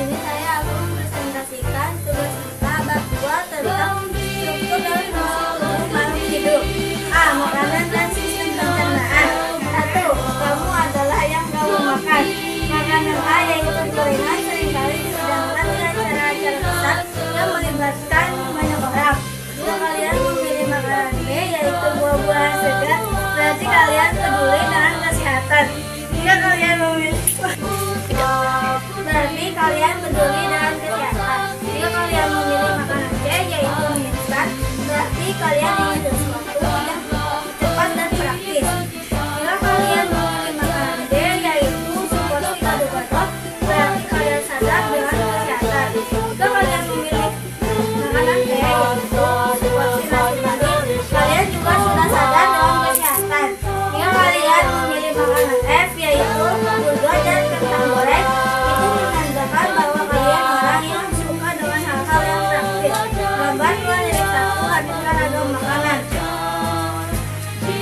ini saya akan mempresentasikan tugas kita bab 2 tentang struktur dan fungsi tubuh makhluk hidup. A. Makanan dan sistem pencernaan. 1. Kamu adalah yang kamu makan. Makanan A yaitu gorengan seringkali dihidangkan di acara-acara besar yang melibatkan banyak orang. Jika kalian memilih makanan B yaitu buah-buahan segar, berarti kalian peduli dengan kesehatan. Jika kalian memilih berarti kalian peduli dengan kesehatan. Jika kalian memilih makanan C yaitu mie instan, berarti kalian ingin sesuatu yang cepat dan praktis. Jika kalian memilih makanan D yaitu seporsi gado-gado, berarti kalian sadar dengan kesehatan. Jika kalian memilih makanan D yaitu seporsi nasi bali, kalian juga sudah sadar dengan kesehatan. Jika kalian memilih makanan F yaitu burger dan kentang goreng, itu menandakan bahwa kalian orang yang suka dengan hal-hal yang praktis. Gambar 2-1 hadirkan ragam makanan. 2.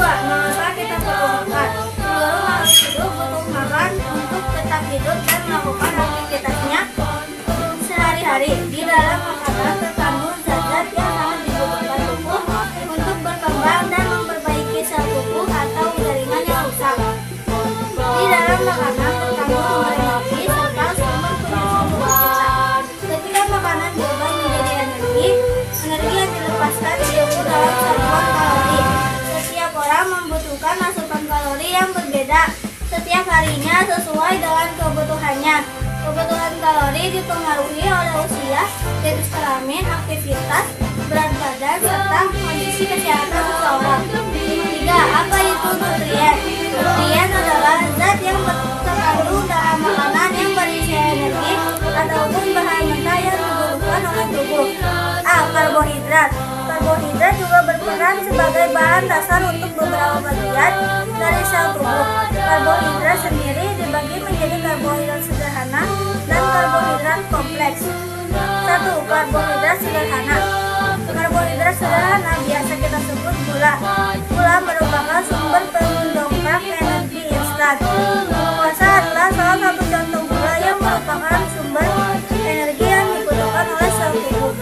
Mengapa kita perlu makan? Seluruh makhluk hidup butuh makan untuk tetap hidup dan melakukan aktivitasnya sehari-hari. Di dalam makanan terkandung zat-zat yang sangat dibutuhkan tubuh untuk berkembang dan memperbaiki sel tubuh atau jaringan yang rusak. Di dalam makanan terkandung sumber energi serta sumber penyusun tubuh kita. Ketika makanan diubah menjadi energi yang dilepaskan diukur dalam satuan kalori. Setiap orang membutuhkan asupan kalori yang berbeda setiap harinya sesuai dengan kebutuhannya. Kebutuhan kalori dipengaruhi oleh usia, jenis kelamin, aktivitas, berat badan, serta kondisi kesehatan seseorang. 3. Apa itu nutrien? Nutrien adalah zat yang terkandung dalam makanan yang berisi energi ataupun bahan mentah yang dibutuhkan oleh tubuh. A. Karbohidrat. Karbohidrat juga berperan sebagai bahan dasar untuk beberapa bagian dari sel tubuh. Karbohidrat sendiri dibagi menjadi karbohidrat sederhana dan karbohidrat kompleks. 1. Karbohidrat sederhana. Karbohidrat sederhana biasa kita sebut gula. Gula merupakan sumber pendongkrak energi instan. Glukosa adalah salah satu contoh gula yang merupakan sumber energi yang dibutuhkan oleh sel tubuh.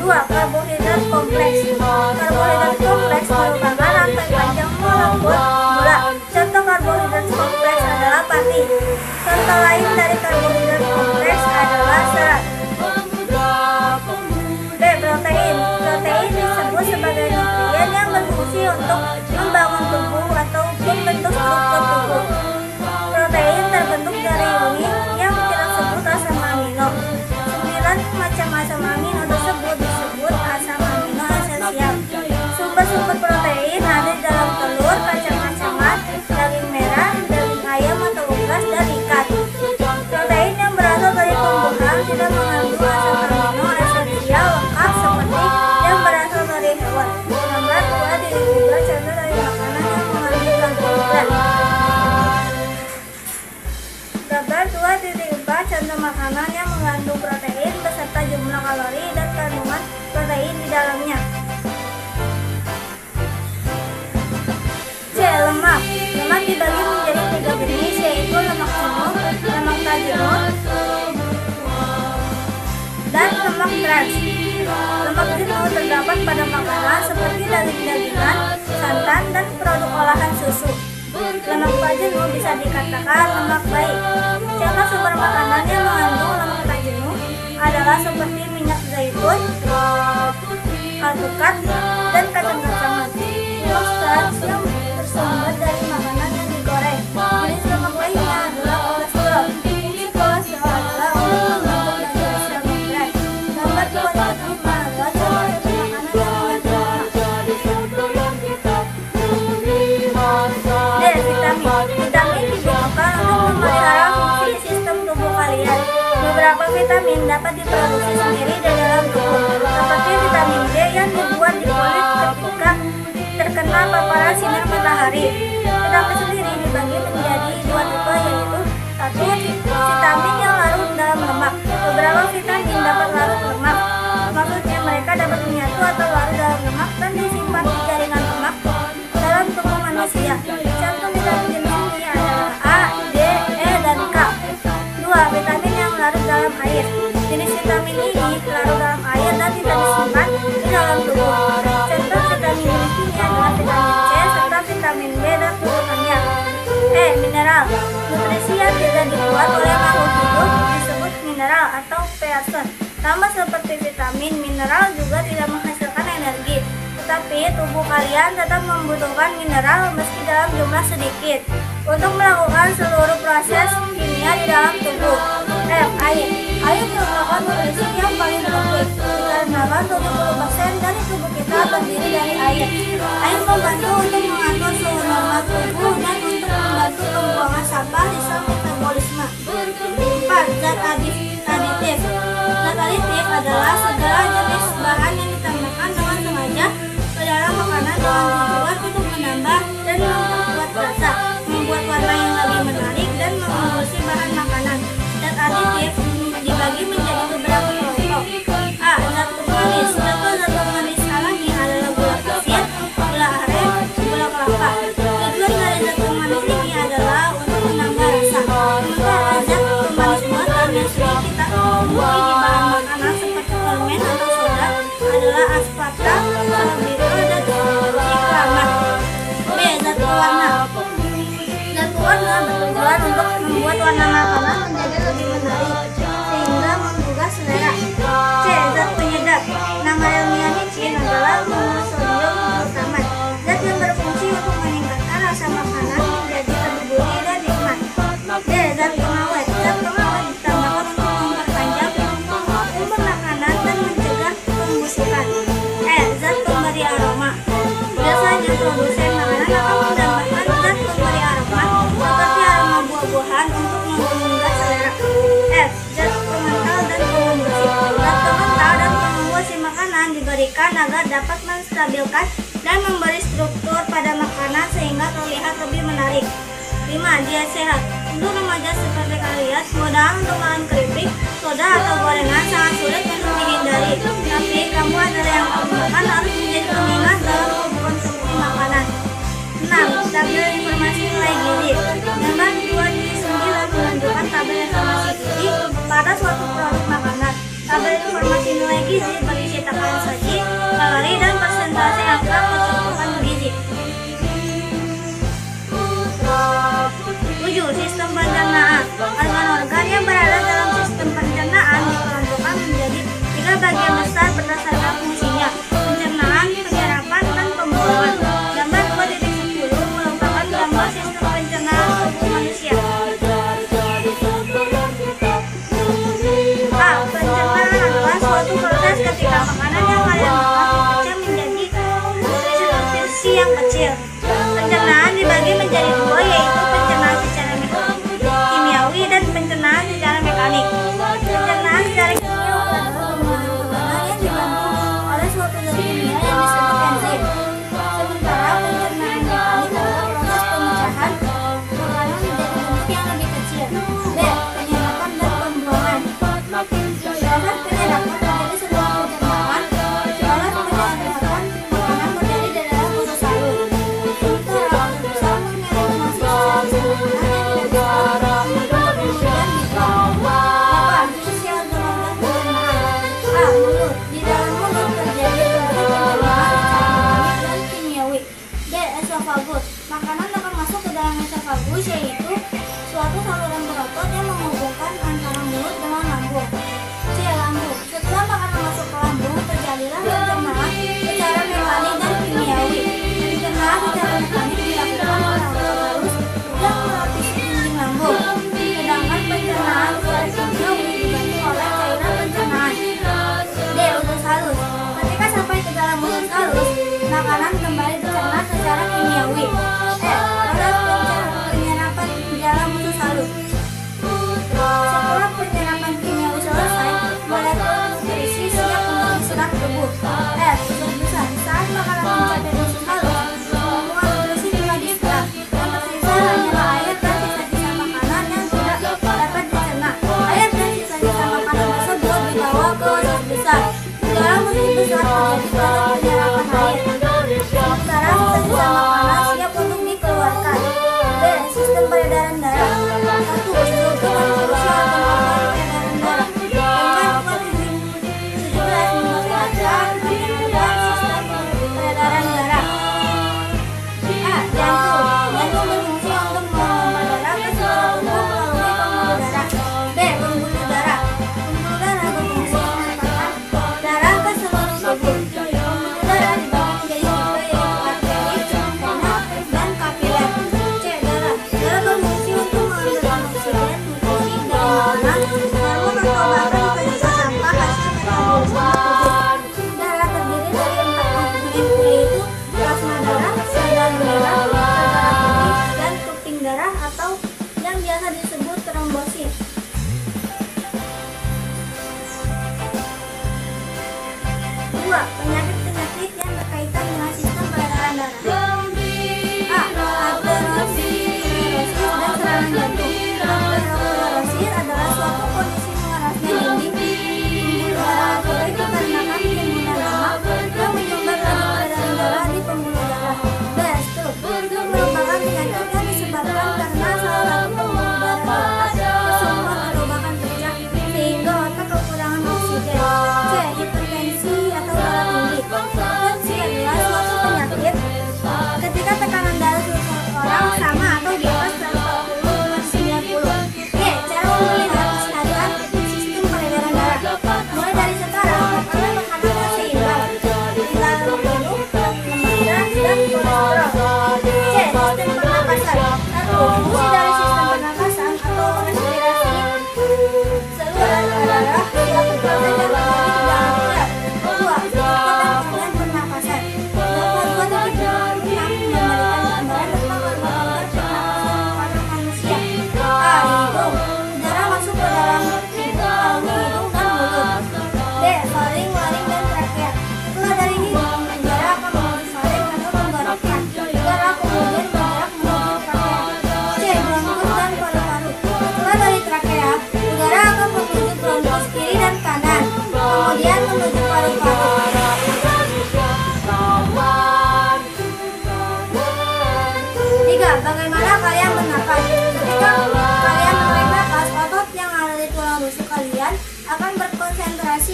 2. Karbohidrat kompleks. Karbohidrat kompleks merupakan rantai panjang molekul gula. Contoh karbohidrat kompleks adalah pati. Contoh lain dari karbohidrat kompleks adalah serat. B. Protein. Protein disebut sebagai nutrien yang berfungsi untuk membangun tubuh atau membentuk struktur tubuh. Protein terbentuk dari uni yang kita sebut asam amino. 9 macam asam amino tersebut disebut asam amino esensial. Sumber-sumber protein ada di dalam telur, kacang-kacangan, daging merah, daging ayam atau unggas, dan ikan. Protein yang berasal dari tumbuhan tidak mengandung asam amino esensial lengkap seperti yang berasal dari hewan. Gambar 2-3 contoh dari makanan yang mengandung karbohidrat. Gambar 2-4 contoh makanan yang mengandung protein beserta jumlah kalori dan kandungan protein di dalamnya. C. Lemak. Lemak dibagi menjadi 3 jenis yaitu lemak jenuh, lemak tak jenuh, dan lemak trans. Lemak jenuh terdapat pada makanan seperti daging-dagingan, santan, dan produk olahan susu. Lemak tak jenuh bisa dikatakan lemak baik. Contoh sumber makanan yang mengandung lemak tak jenuh adalah seperti minyak zaitun, alpukat, dan kacang-kacangan. Lemak trans yang bersumber dari makanan yang digoreng. Jenis lemak lainnya adalah kolesterol. Fungsi kolesterol adalah untuk membentuk dan jenis sel membran. Gambar 2-5 adalah contoh makanan yang mengandung lemak. D. Vitamin. Vitamin dibutuhkan untuk memelihara fungsi sistem tubuh kalian. Beberapa vitamin dapat diproduksi sendiri di dalam tubuh, seperti vitamin D yang dibuat di kulit ketika terkena paparan sinar matahari. Vitamin sendiri dibagi menjadi 2 tipe yaitu 1. Vitamin yang larut dalam lemak. Beberapa vitamin dapat larut lemak. Maksudnya mereka dapat menyatu atau larut dalam lemak dan disimpan di jaringan lemak dalam tubuh manusia. Contoh vitamin jenis ini adalah A, D, E, dan K. Jenis vitamin ini larut dalam air dan tidak disimpan di dalam tubuh. Contoh vitamin jenis ini adalah vitamin C serta vitamin B dan turunannya. Mineral. Nutrisi yang tidak dibuat oleh makhluk hidup disebut mineral atau person. Sama seperti vitamin, mineral juga tidak menghasilkan energi, tetapi tubuh kalian tetap membutuhkan mineral meski dalam jumlah sedikit untuk melakukan seluruh proses kimia di dalam tubuh. Air. Air merupakan nutrisi yang paling penting dikarenakan 70% dari tubuh kita terdiri dari air. Air membantu untuk mengatur suhu normal tubuh dan untuk membantu pembuangan sampah di sel metabolisme. 4. Zat aditif. Zat aditif adalah segala jenis bahan yang ditambahkan dengan sengaja ke dalam makanan dengan tujuan untuk menambah dan memperkuat rasa, membuat warna yang lebih menarik dan mengemulsi bahan makanan. Zat aditif dibagi menjadi beberapa kelompok. A. Zat pemanis. Zat pemanis alami adalah gula pasir, gula aren, gula kelapa. Tujuan dari zat pemanis ini adalah untuk menambah rasa. Sementara zat pemanis buatan yang sering kita temui di bahan makanan seperti permen atau soda adalah aspartam, sorbitol, dan siklamat. B. Zat pewarna. Zat pewarna bertujuan untuk membuat warna makanan menjadi lebih menarik sehingga menggugah selera. C. Zat penyedap. Nama ilmiah micin adalah monosodium glutamat. Zat yang berfungsi untuk meningkatkan rasa makanan menjadi lebih gurih dan nikmat. D. Zat pengawet. Zat pengawet ditambahkan untuk memperpanjang umur makanan dan mencegah pembusukan. E. Zat pemberi aroma. Biasanya produsen makanan akan menambahkan zat pemberi aroma seperti aroma buah-buahan untuk menggugah selera. F. Zat pengental dan pembersih. Zat pengental dan pembersih makanan diberikan agar dapat menstabilkan dan memberi struktur pada makanan sehingga terlihat lebih menarik. 5. Diet sehat. Untuk remaja seperti kalian, godaan untuk makan keripik, soda atau gorengan sangat sulit untuk dihindari. Tapi kamu adalah yang kamu makan harus menjadi pengingat dalam konsumsi makanan. 6. Tabel informasi nilai gizi. Gambar 2/9 menunjukkan tabel informasi gizi pada suatu produk makanan. Tabel informasi nilai gizi berisi takaran saji, kalori, dan persentase angka kecukupan gizi. 7. Sistem pencernaan. Organ-organ yang berada dalam sistem pencernaan dikelompokkan menjadi 3 bagian besar berdasarkan fungsinya: pencernaan, penyerapan, dan pembuangan. Gambar 2/10 merupakan gambar sistem pencernaan tubuh manusia. A. Pencernaan adalah suatu proses ketika makanan yang kalian makan dipecah menjadi nutrisi yang kecil. Pencernaan dibagi menjadi 2, yaitu pencernaan secara kimiawi dan pencernaan secara mekanik. Pencernaan secara kimiawi adalah pembuangan yang dibantu oleh suatu zat kimia yang disebut enzim. Sementara pencernaan mekanik adalah proses pemecahan makanan menjadi bentuk yang lebih kecil. B. Penyerapan dan pembuangan. Proses penyerapan terjadi setelah pencernaan. Proses penyerapan makanan menjadi di dalam usus halus. Sementara usus besar mengirim masuk sisa makanan yang tidak diserap untuk kemudian dibuang. 8. Sosial dan organ pencernaan. A. Mulut. Di dalam mulut terjadi proses pencernaan secara kimia dan kimiawi. B. Esofagus. Makanan akan masuk ke dalam esofagus, yaitu suatu saluran berotot yang menghubungkan antara mulut dengan lambung. C. Lambung. Setelah makanan masuk ke lambung, terjadilah pencernaan secara mekanik dan kimiawi. Pencernaan secara mekanik dilakukan oleh otot halus yang melapisi dinding lambung, sedangkan pencernaan secara kimiawi dibantu oleh cairan pencernaan. D. Usus halus. Ketika sampai ke dalam usus halus, makanan kembali dicerna secara kimiawi. Proses penyerapan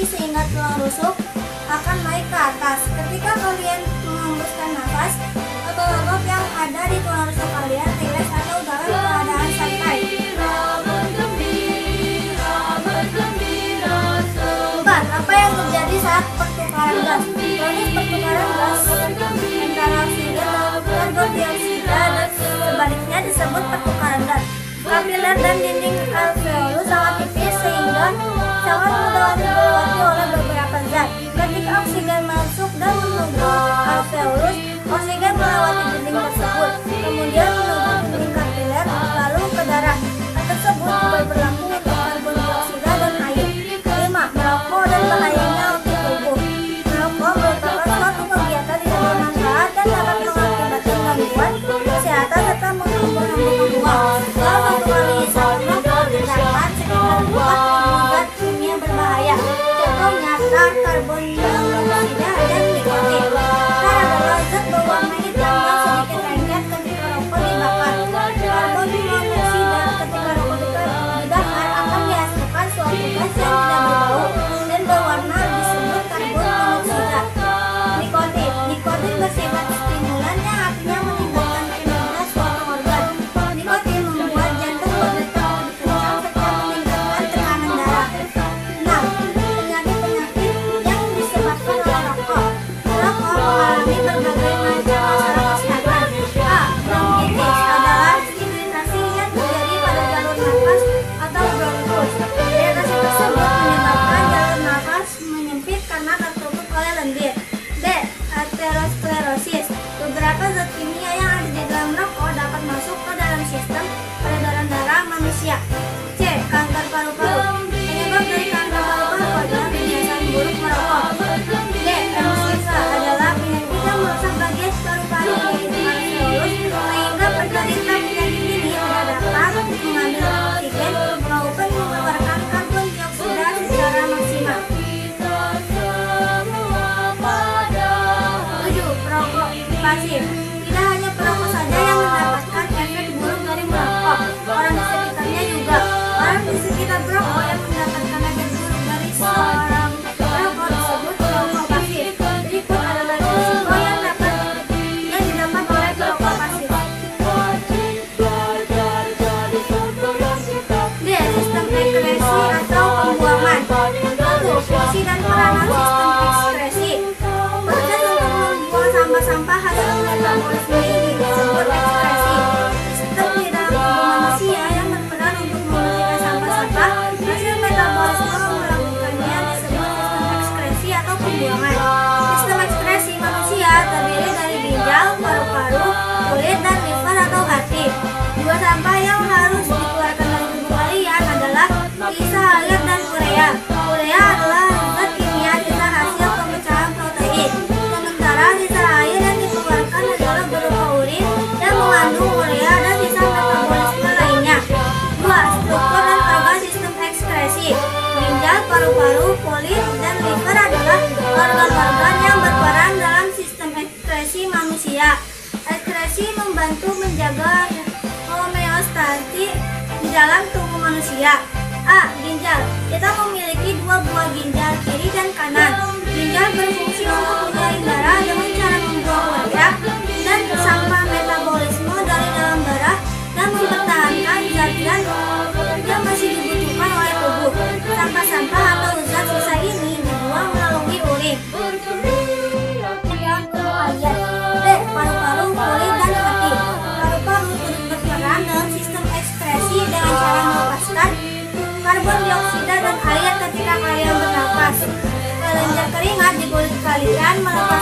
sehingga tulang rusuk akan naik ke atas. Ketika kalian menghembuskan nafas, otot-otot yang ada di tulang rusuk kalian rileks atau dalam keadaan santai. 4. Apa yang terjadi saat pertukaran gas? Proses pertukaran gas antara oksigen dan karbon dioksida dan sebaliknya disebut pertukaran gas. Kapiler dan dinding alveolus sangat tipis sehingga sangat mudah dilewati oleh beberapa zat. Ketika oksigen masuk dan menuju alveolus, oksigen melewati dinding tersebut, kemudian menuju dinding kapiler, lalu ke darah. Hal tersebut juga berlaku untuk karbon dioksida dan air. 5. Merokok dan bahayanya untuk tubuh. Merokok merupakan suatu kegiatan yang bermanfaat dan dapat mengakibatkan gangguan kesehatan serta menghamburkan uang. Dalam satu kali isap merokok terdapat sekitar 4.000 zat kimia berbahaya. Contoh nyata karbon dioksida dan nikotin. Adalah zat berwarna hitam yang sedikit lengket ketika rokok dibakar. Karbon monoksida ketika rokok dibakar akan dihasilkan suatu gas yang tidak berbau dan berwarna disebut karbon monoksida. Nikotin bersifat stimulan yang artinya meningkatkan kinerja suatu organ. Nikotin membuat jantung berdetak lebih kencang serta meningkatkan tekanan darah. 6. Penyakit-penyakit yang disebabkan oleh rokok. Rokok mengalami berbagai macam masalah kesehatan. A. Bronkitis adalah iritasi yang terjadi pada jalur nafas atau bronkus. Iritasi tersebut menyebabkan jalur nafas menyempit karena tertutup oleh lendir. B. Aterosklerosis. Beberapa zat kimia yang ada di dalam rokok dapat masuk ke dalam sistem peredaran darah manusia. C. Kanker paru-paru. Penyebab dari kanker paru-paru adalah kebiasaan buruk merokok. D. Emfisema adalah penyakit yang merusak bagian paru-paru yaitu alveolus sehingga penderita penyakit ini tidak dapat mengambil oksigen maupun mengeluarkan karbon dioksida secara maksimal. 7. Perokok pasif. Tidak hanya perokok saja yang mendapatkan efek buruk dari merokok, orang di sekitarnya juga. Orang di sekitar perokok yang mendapatkan efek buruk dari seorang perokok disebut perokok pasif. Berikut adalah risiko yang didapat oleh perokok pasif. D. Sistem ekskresi atau pembuangan. 1. Fungsi dan peranan sistem ekskresi. Proses untuk membuang sampah-sampah hasil metabolisme ini disebut ekskresi. Sistem di dalam tubuh manusia yang berperan untuk membersihkan sampah-sampah hasil metabolisme melakukannya disebut sistem ekskresi atau pembuangan. Sistem ekskresi manusia terdiri dari ginjal, paru-paru, kulit, dan liver atau hati. Dua sampah yang harus dikeluarkan dari tubuh kalian adalah sisa air dan urea. Urea adalah zat kimia sisa hasil pemecahan protein. Sementara sisa air yang dikeluarkan adalah berupa urin yang mengandung urea dan sisa metabolisme lainnya. 2. Struktur dan organ sistem ekskresi. Ginjal, paru-paru, kulit, dan liver adalah organ-organ yang berperan dalam sistem ekskresi manusia. Ekskresi membantu menjaga homeostasi di dalam tubuh manusia. A. Ginjal. Kita memiliki dua buah ginjal, kiri dan kanan. Ginjal berfungsi untuk menyaring darah dengan cara membuang urea dan sampah metabolisme dari dalam darah dan mempertahankan zat-zat yang masih dibutuhkan oleh tubuh. Sampah-sampah atau zat sisa ini dibuang melalui urin. D. Paru-paru, kulit, dan hati. Paru-paru turut berperan dalam sistem ekskresi dengan cara melepaskan karbon dioksida dan air ketika kalian bernapas. Kelenjar keringat di kulit kalian melepaskan